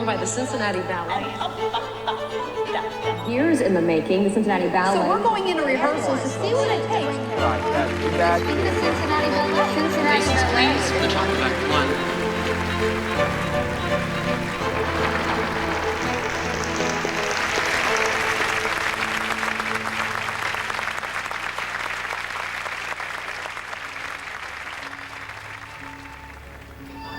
performed by the Cincinnati Ballet. Years in the making, the Cincinnati Ballet. So we're going into rehearsals to see what it takes. Right, that's Speaking of Cincinnati Ballet, Cincinnati Ballet. The top of Act 1.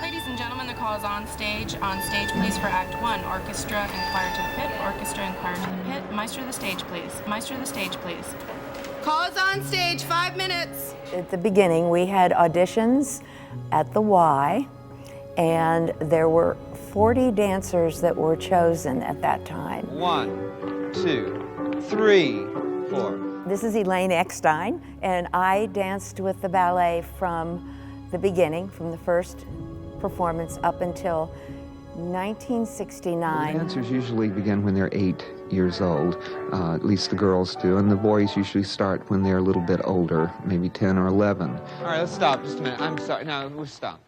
Ladies and gentlemen, the call is on stage. On stage, please, for Act 1. Orchestra and choir to the pit. Orchestra and choir to the pit. Maestro the stage, please. Maestro the stage, please. Call is on stage. 5 minutes. At the beginning, we had auditions at the Y, and there were 40 dancers that were chosen at that time. 1, 2, 3, 4. This is Elaine Eckstein, and I danced with the ballet from the beginning, from the first performance up until 1969. Dancers usually begin when they're 8 years old, at least the girls do, and the boys usually start when they're a little bit older, maybe 10 or 11. All right, let's stop just a minute. I'm sorry. No, we'll stop.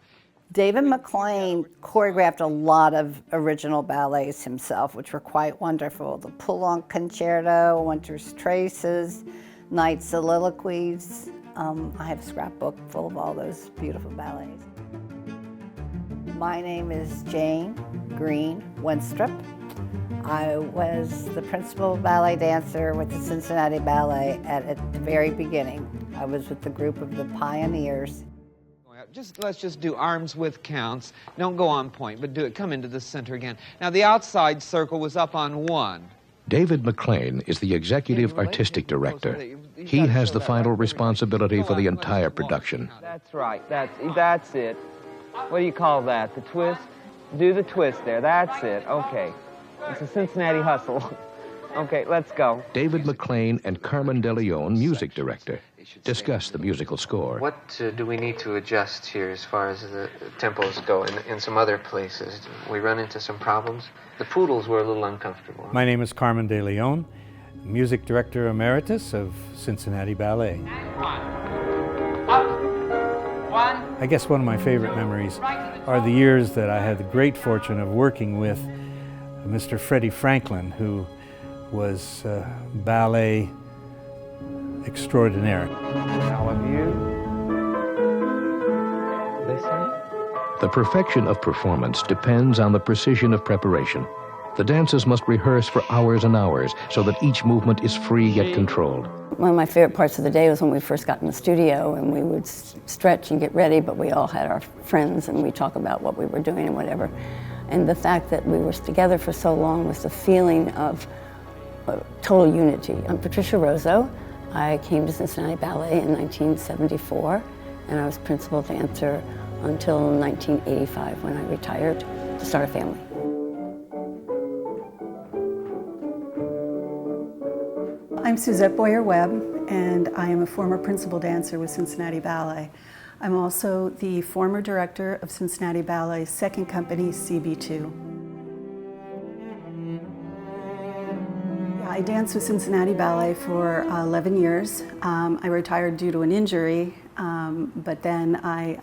David McLean choreographed a lot of original ballets himself, which were quite wonderful. The Poulenc Concerto, Winter's Traces, Night Soliloquies. I have a scrapbook full of all those beautiful ballets. My name is Jane Green Wenstrup. I was the principal ballet dancer with the Cincinnati Ballet at the very beginning. I was with the group of the pioneers. Let's just do arms width counts. Don't go on point, but do it. Come into the center again. Now, the outside circle was up on 1. David McLean is the executive artistic director. He has the final responsibility for the entire production. That's right. That's it. What do you call that? The twist? Do the twist there. That's it. Okay. It's a Cincinnati hustle. Okay, let's go. David McLean and Carmen De Leon, music director, discuss the musical score. What do we need to adjust here as far as the tempos go in some other places? We run into some problems. The poodles were a little uncomfortable. My name is Carmen De Leon, music director emeritus of Cincinnati Ballet. I guess one of my favorite memories are the years that I had the great fortune of working with Mr. Freddie Franklin, who was ballet extraordinaire. All of you, listen. The perfection of performance depends on the precision of preparation. The dancers must rehearse for hours and hours so that each movement is free yet controlled. One of my favorite parts of the day was when we first got in the studio and we would stretch and get ready, but we all had our friends and we talk about what we were doing and whatever. And the fact that we were together for so long was the feeling of total unity. I'm Patricia Rosso. I came to Cincinnati Ballet in 1974, and I was principal dancer until 1985 when I retired to start a family. I'm Suzette Boyer-Webb, and I am a former principal dancer with Cincinnati Ballet. I'm also the former director of Cincinnati Ballet's second company, CB2. I danced with Cincinnati Ballet for 11 years. I retired due to an injury, but then I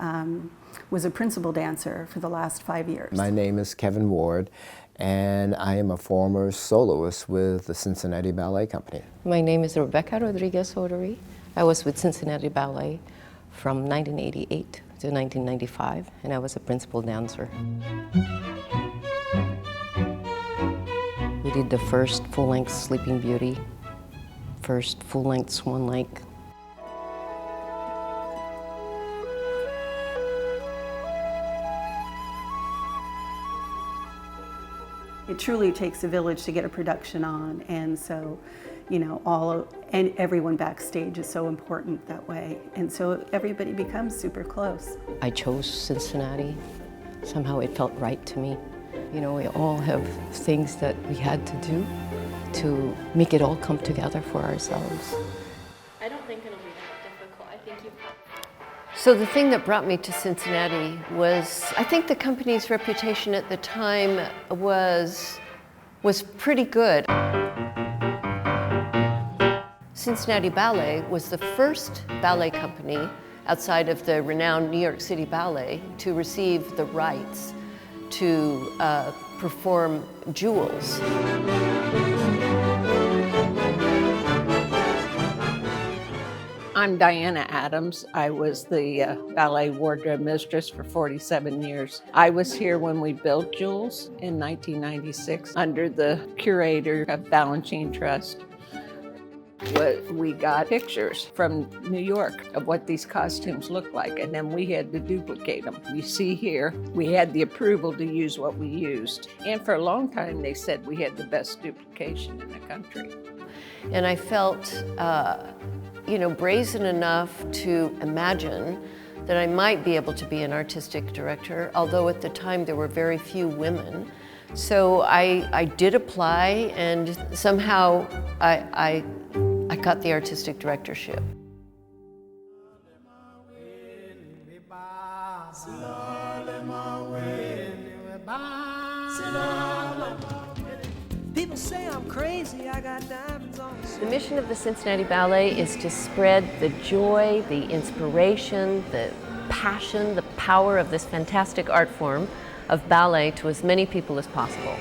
was a principal dancer for the last 5 years. My name is Kevin Ward, and I am a former soloist with the Cincinnati Ballet Company. My name is Rebecca Rodriguez-Odori. I was with Cincinnati Ballet from 1988 to 1995, and I was a principal dancer. We did the first full-length Sleeping Beauty, first full-length Swan Lake. It truly takes a village to get a production on, and so, you know, everyone backstage is so important that way, and so everybody becomes super close. I chose Cincinnati. Somehow it felt right to me. You know, we all have things that we had to do to make it all come together for ourselves. I don't think it'll be that difficult. I think you. So the thing that brought me to Cincinnati was, I think the company's reputation at the time was pretty good. Cincinnati Ballet was the first ballet company outside of the renowned New York City Ballet to receive the rights to perform Jules. I'm Diana Adams. I was the ballet wardrobe mistress for 47 years. I was here when we built Jules in 1996 under the curator of Balanchine Trust. We got pictures from New York of what these costumes look like, and then we had to duplicate them. You see here, we had the approval to use what we used. And for a long time, they said we had the best duplication in the country. And I felt, brazen enough to imagine that I might be able to be an artistic director, although at the time there were very few women. So I did apply, and somehow I got the artistic directorship. People say I'm crazy, I got diamonds on. The mission of the Cincinnati Ballet is to spread the joy, the inspiration, the passion, the power of this fantastic art form of ballet to as many people as possible.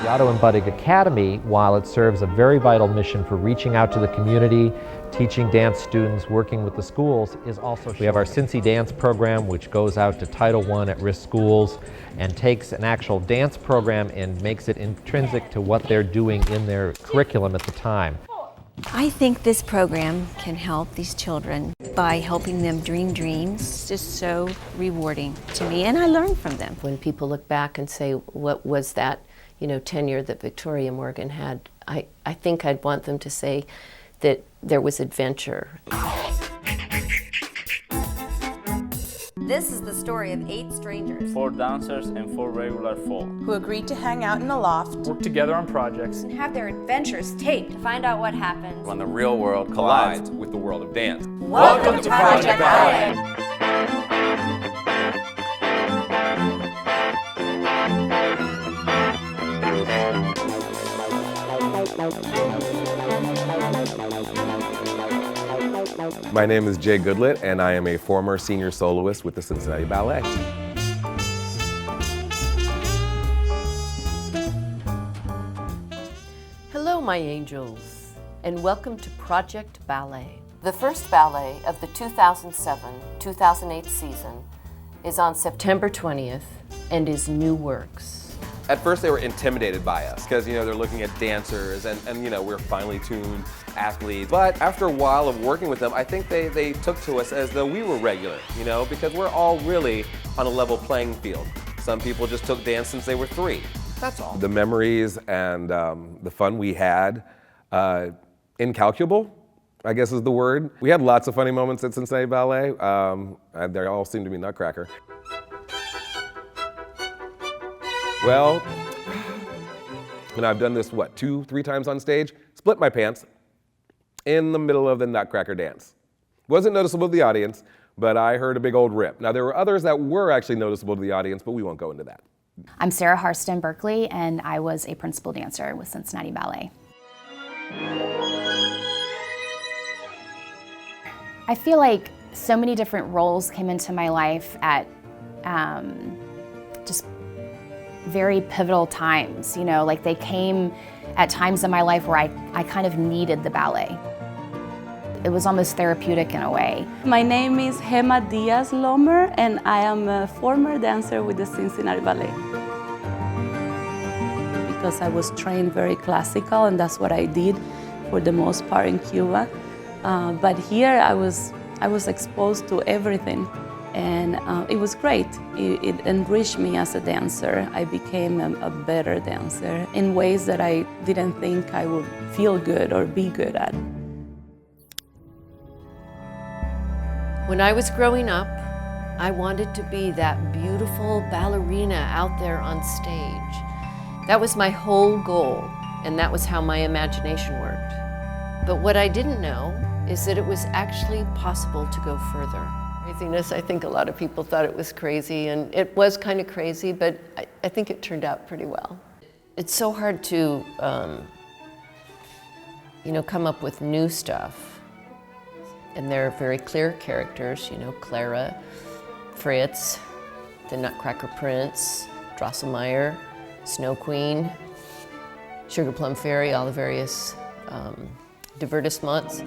The Otto and Buddig Academy, while it serves a very vital mission for reaching out to the community, teaching dance students, working with the schools, is also... We have our Cincy Dance program, which goes out to Title I at-risk schools and takes an actual dance program and makes it intrinsic to what they're doing in their curriculum at the time. I think this program can help these children by helping them dream dreams. It's just so rewarding to me, and I learn from them. When people look back and say, what was that, tenure that Victoria Morgan had, I think I'd want them to say that there was adventure. This is the story of 8 strangers. 4 dancers and 4 regular folk. Who agreed to hang out in a loft, work together on projects, and have their adventures taped to find out what happens when the real world collides with the world of dance. Welcome to Project Ballet. My name is Jay Goodlett, and I am a former senior soloist with the Cincinnati Ballet. Hello, my angels, and welcome to Project Ballet. The first ballet of the 2007-2008 season is on September 20th and is New Works. At first they were intimidated by us because, they're looking at dancers and we're finely tuned athletes. But after a while of working with them, I think they took to us as though we were regular, because we're all really on a level playing field. Some people just took dance since they were 3. That's all. The memories and the fun we had, incalculable, I guess is the word. We had lots of funny moments at Cincinnati Ballet. They all seem to be nutcracker. Well, and I've done this, 2-3 times on stage, split my pants in the middle of the nutcracker dance. Wasn't noticeable to the audience, but I heard a big old rip. Now, there were others that were actually noticeable to the audience, but we won't go into that. I'm Sarah Harston Berkeley, and I was a principal dancer with Cincinnati Ballet. I feel like so many different roles came into my life at just very pivotal times, like they came at times in my life where I kind of needed the ballet. It was almost therapeutic in a way. My name is Gema Diaz Lomer, and I am a former dancer with the Cincinnati Ballet. Because I was trained very classical, and that's what I did for the most part in Cuba. But here I was exposed to everything. And it was great. It enriched me as a dancer. I became a better dancer in ways that I didn't think I would feel good or be good at. When I was growing up, I wanted to be that beautiful ballerina out there on stage. That was my whole goal, and that was how my imagination worked. But what I didn't know is that it was actually possible to go further. Craziness, I think a lot of people thought it was crazy, and it was kind of crazy, but I think it turned out pretty well. It's so hard to, come up with new stuff. And there are very clear characters, Clara, Fritz, the Nutcracker Prince, Drosselmeyer, Snow Queen, Sugar Plum Fairy, all the various divertissements.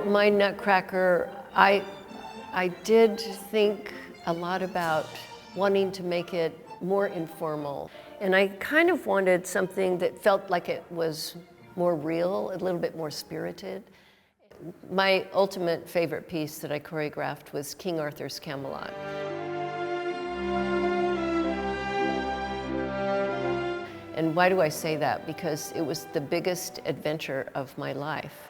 My Nutcracker, I did think a lot about wanting to make it more informal. And I kind of wanted something that felt like it was more real, a little bit more spirited. My ultimate favorite piece that I choreographed was King Arthur's Camelot. And why do I say that? Because it was the biggest adventure of my life.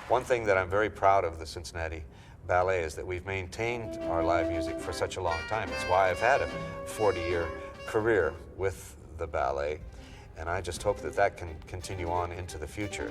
One thing that I'm very proud of the Cincinnati Ballet is that we've maintained our live music for such a long time. It's why I've had a 40-year career with the ballet, and I just hope that that can continue on into the future.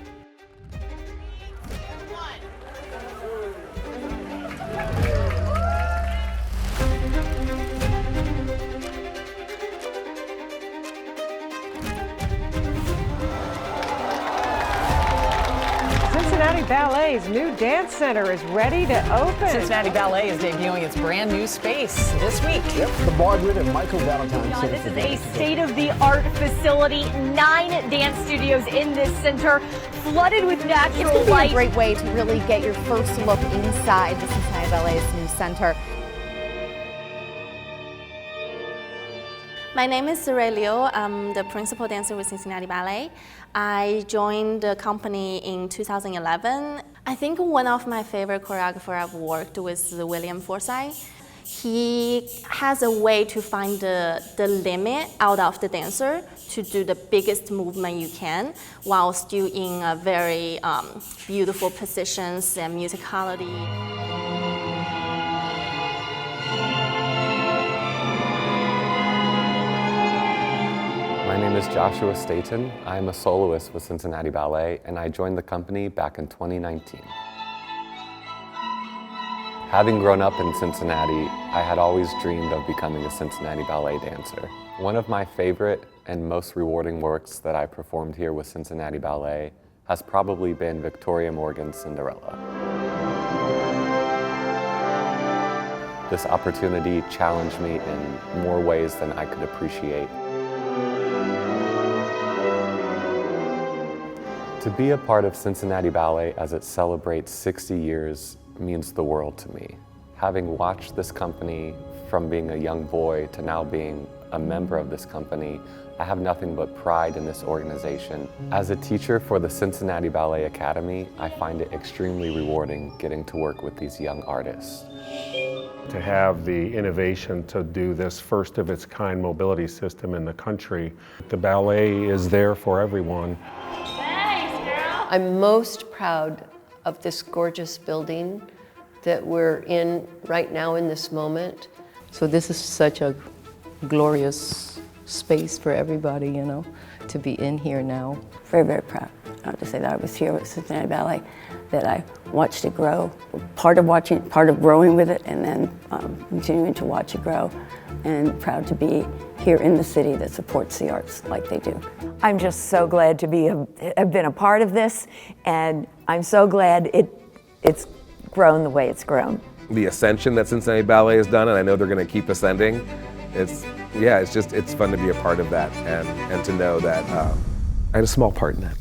Cincinnati Ballet's new dance center is ready to open. Cincinnati Ballet is debuting its brand new space this week. Yep, the Margaret and Michael Valentine John, Center. this is a state-of-the-art facility. 9 dance studios in this center, flooded with natural light. It's a great way to really get your first look inside the Cincinnati Ballet's new center. My name is Saray Liu. I'm the principal dancer with Cincinnati Ballet. I joined the company in 2011. I think one of my favorite choreographers I've worked with is William Forsythe. He has a way to find the limit out of the dancer to do the biggest movement you can while still in a very beautiful positions and musicality. My name is Joshua Staten. I'm a soloist with Cincinnati Ballet, and I joined the company back in 2019. Having grown up in Cincinnati, I had always dreamed of becoming a Cincinnati Ballet dancer. One of my favorite and most rewarding works that I performed here with Cincinnati Ballet has probably been Victoria Morgan's Cinderella. This opportunity challenged me in more ways than I could appreciate. To be a part of Cincinnati Ballet as it celebrates 60 years means the world to me. Having watched this company from being a young boy to now being a member of this company, I have nothing but pride in this organization. As a teacher for the Cincinnati Ballet Academy, I find it extremely rewarding getting to work with these young artists. To have the innovation to do this first of its kind mobility system in the country, the ballet is there for everyone. I'm most proud of this gorgeous building that we're in right now in this moment. So this is such a glorious space for everybody, you know, to be in here now. Very, very proud to say that I was here with Cincinnati Ballet, that I watched it grow, part of growing with it, and then continuing to watch it grow, and proud to be here in the city that supports the arts like they do. I'm just so glad to have been a part of this, and I'm so glad it's grown the way it's grown. The ascension that Cincinnati Ballet has done, and I know they're going to keep ascending. It's fun to be a part of that, and to know that I had a small part in that.